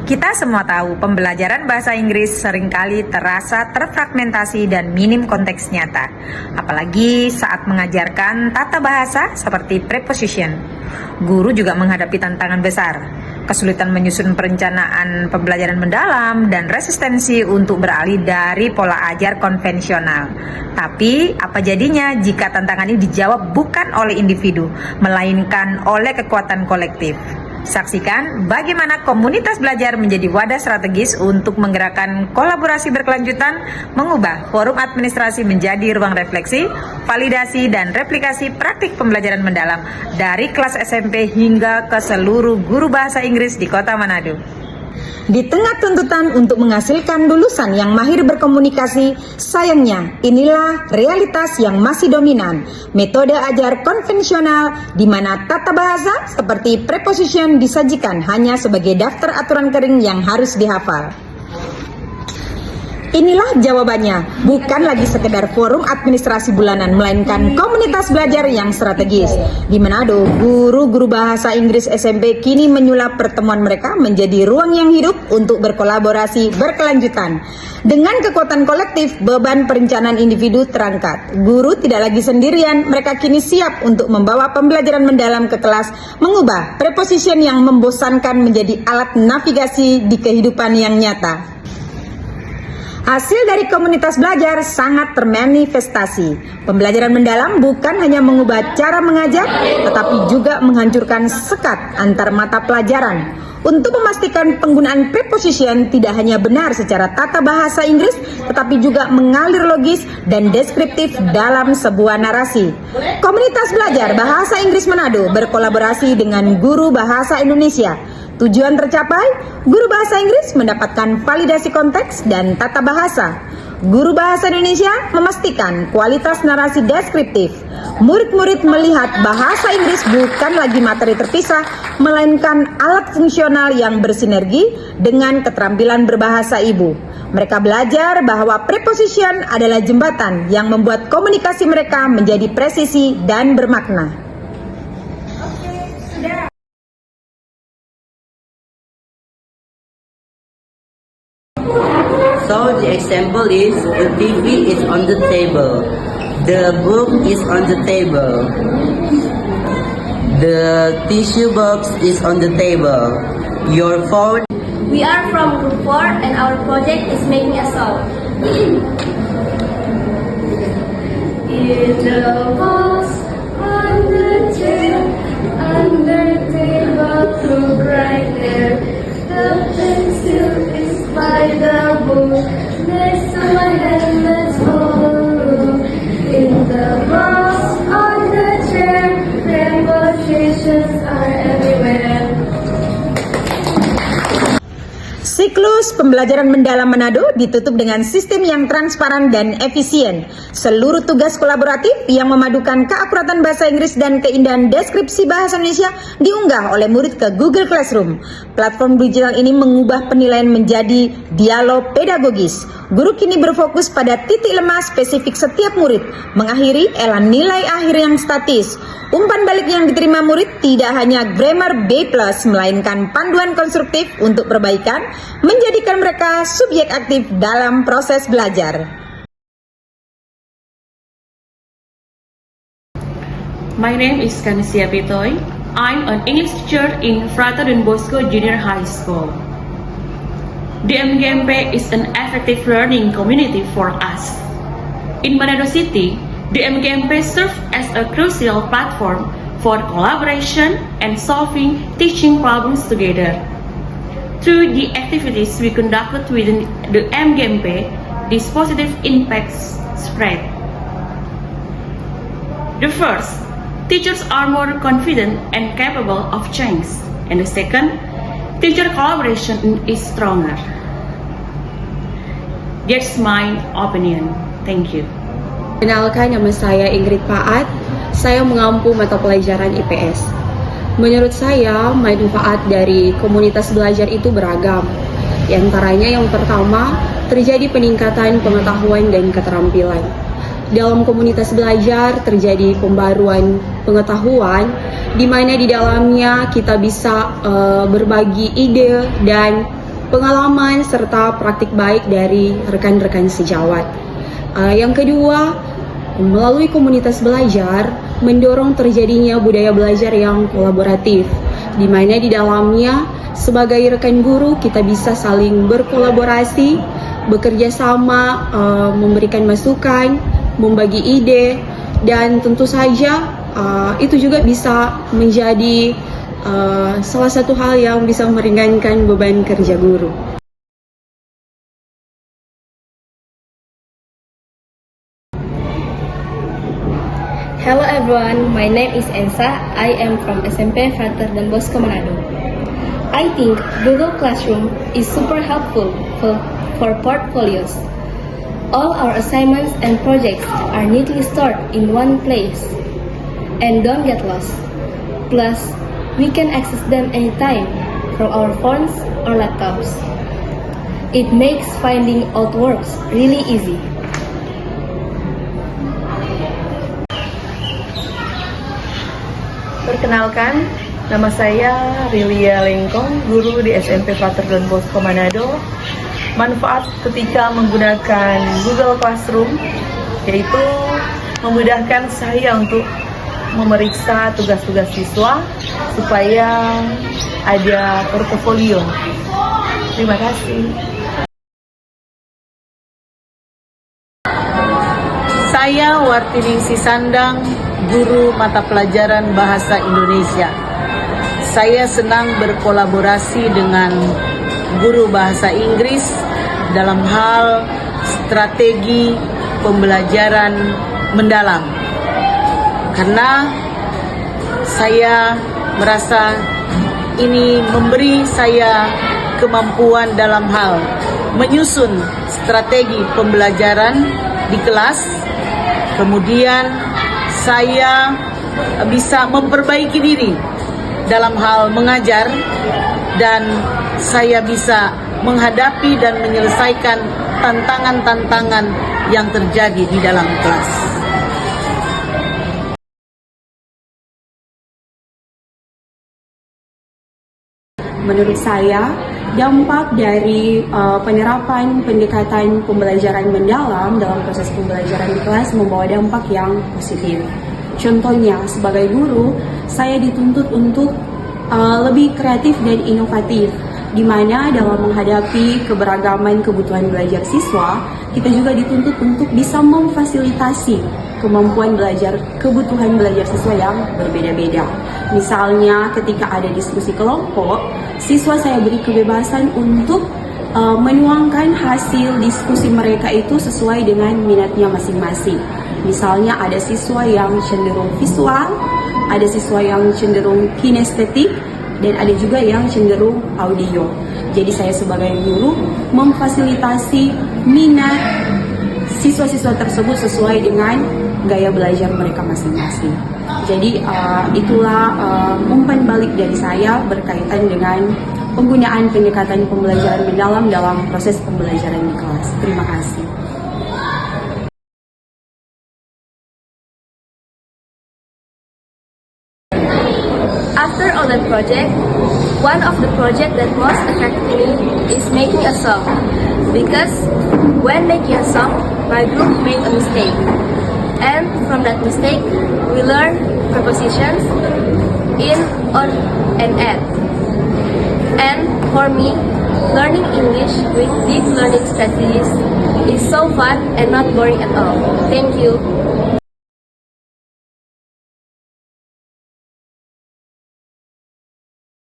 Kita semua tahu pembelajaran bahasa Inggris seringkali terasa terfragmentasi dan minim konteks nyata, apalagi saat mengajarkan tata bahasa seperti preposition. Guru juga menghadapi tantangan besar, kesulitan menyusun perencanaan pembelajaran mendalam dan resistensi untuk beralih dari pola ajar konvensional. Tapi apa jadinya jika tantangan ini dijawab bukan oleh individu, melainkan oleh kekuatan kolektif? Saksikan bagaimana komunitas belajar menjadi wadah strategis untuk menggerakkan kolaborasi berkelanjutan, mengubah forum administrasi menjadi ruang refleksi, validasi, dan replikasi praktik pembelajaran mendalam dari kelas SMP hingga ke seluruh guru bahasa Inggris di Kota Manado. Di tengah tuntutan untuk menghasilkan lulusan yang mahir berkomunikasi, sayangnya inilah realitas yang masih dominan. Metode ajar konvensional di mana tata bahasa seperti preposition disajikan hanya sebagai daftar aturan kering yang harus dihafal. Inilah jawabannya, bukan lagi sekedar forum administrasi bulanan, melainkan komunitas belajar yang strategis. Di Manado, guru-guru bahasa Inggris SMP kini menyulap pertemuan mereka menjadi ruang yang hidup untuk berkolaborasi berkelanjutan. Dengan kekuatan kolektif, beban perencanaan individu terangkat. Guru tidak lagi sendirian, mereka kini siap untuk membawa pembelajaran mendalam ke kelas, mengubah preposition yang membosankan menjadi alat navigasi di kehidupan yang nyata. Hasil dari komunitas belajar sangat termanifestasi. Pembelajaran mendalam bukan hanya mengubah cara mengajar, tetapi juga menghancurkan sekat antar mata pelajaran. Untuk memastikan penggunaan preposition tidak hanya benar secara tata bahasa Inggris, tetapi juga mengalir logis dan deskriptif dalam sebuah narasi. Komunitas belajar bahasa Inggris Manado berkolaborasi dengan guru bahasa Indonesia. Tujuan tercapai, guru bahasa Inggris mendapatkan validasi konteks dan tata bahasa. Guru bahasa Indonesia memastikan kualitas narasi deskriptif. Murid-murid melihat bahasa Inggris bukan lagi materi terpisah, melainkan alat fungsional yang bersinergi dengan keterampilan berbahasa ibu. Mereka belajar bahwa preposition adalah jembatan yang membuat komunikasi mereka menjadi presisi dan bermakna. So the example is the TV is on the table, the book is on the table, the tissue box is on the table, your phone. We are from Group 4 and our project is making a song. In the box, on the chair, under the table, look right there. The pencil is by the book, next to my hand, let's hold. In the box, on the chair, prepositions are everywhere. Siklus pembelajaran mendalam Manado ditutup dengan sistem yang transparan dan efisien. Seluruh tugas kolaboratif yang memadukan keakuratan bahasa Inggris dan keindahan deskripsi bahasa Indonesia diunggah oleh murid ke Google Classroom. Platform digital ini mengubah penilaian menjadi dialog pedagogis. Guru kini berfokus pada titik lemah spesifik setiap murid, mengakhiri elan nilai akhir yang statis. Umpan balik yang diterima murid tidak hanya grammar B+, melainkan panduan konstruktif untuk perbaikan, menjadikan mereka subjek aktif dalam proses belajar. My name is Kanesia Pitoy. I'm an English teacher in Frater Don Bosco Junior High School. The MGMP is an effective learning community for us. In Manado City, the MGMP serves as a crucial platform for collaboration and solving teaching problems together. Through the activities we conducted within the MGMP, these positive impacts spread. The first, teachers are more confident and capable of change. And the second, teacher collaboration is stronger. That's my opinion. Thank you. Kenalkan, nama saya Ingrid Paat. Saya mengampu mata pelajaran IPS. Menurut saya, manfaat dari komunitas belajar itu beragam. Di antaranya yang pertama, terjadi peningkatan pengetahuan dan keterampilan. Dalam komunitas belajar terjadi pembaruan pengetahuan, di mana di dalamnya kita bisa berbagi ide dan pengalaman serta praktik baik dari rekan-rekan sejawat. Yang kedua, melalui komunitas belajar, mendorong terjadinya budaya belajar yang kolaboratif, di mana di dalamnya sebagai rekan guru kita bisa saling berkolaborasi, bekerja sama, memberikan masukan, membagi ide, dan tentu saja itu juga bisa menjadi salah satu hal yang bisa meringankan beban kerja guru. Hello everyone, my name is Ensa. I am from SMP Frater Don Bosco Manado. I think Google Classroom is super helpful for portfolios. All our assignments and projects are neatly stored in one place and don't get lost. Plus, we can access them anytime from our phones or laptops. It makes finding old works really easy. Perkenalkan, nama saya Rilia Lengkong, guru di SMP Frater Don Bosco Manado. Manfaat ketika menggunakan Google Classroom yaitu memudahkan saya untuk memeriksa tugas-tugas siswa supaya ada portofolio. Terima kasih. Saya Wartiningsi Sandang, guru mata pelajaran Bahasa Indonesia. Saya senang berkolaborasi dengan guru Bahasa Inggris dalam hal strategi pembelajaran mendalam. Karena saya merasa ini memberi saya kemampuan dalam hal menyusun strategi pembelajaran di kelas. Kemudian saya bisa memperbaiki diri dalam hal mengajar dan saya bisa menghadapi dan menyelesaikan tantangan-tantangan yang terjadi di dalam kelas. Menurut saya, dampak dari penerapan pendekatan pembelajaran mendalam dalam proses pembelajaran di kelas membawa dampak yang positif. Contohnya, sebagai guru, saya dituntut untuk lebih kreatif dan inovatif, di mana dalam menghadapi keberagaman kebutuhan belajar siswa, kita juga dituntut untuk bisa memfasilitasi kemampuan belajar, kebutuhan belajar siswa yang berbeda-beda. Misalnya ketika ada diskusi kelompok, siswa saya beri kebebasan untuk menuangkan hasil diskusi mereka itu sesuai dengan minatnya masing-masing. Misalnya ada siswa yang cenderung visual, ada siswa yang cenderung kinestetik, dan ada juga yang cenderung audio. Jadi saya sebagai guru memfasilitasi minat siswa-siswa tersebut sesuai dengan gaya belajar mereka masing-masing. Jadi itulah umpan balik dari saya berkaitan dengan penggunaan pendekatan pembelajaran mendalam dalam proses pembelajaran di kelas. Terima kasih. After all that project, one of the project that most affected me is making a song. Because when making a song, my group made a mistake. And from that mistake, we learn prepositions, in, on, and at. And for me, learning English with deep learning strategies is so fun and not boring at all. Thank you.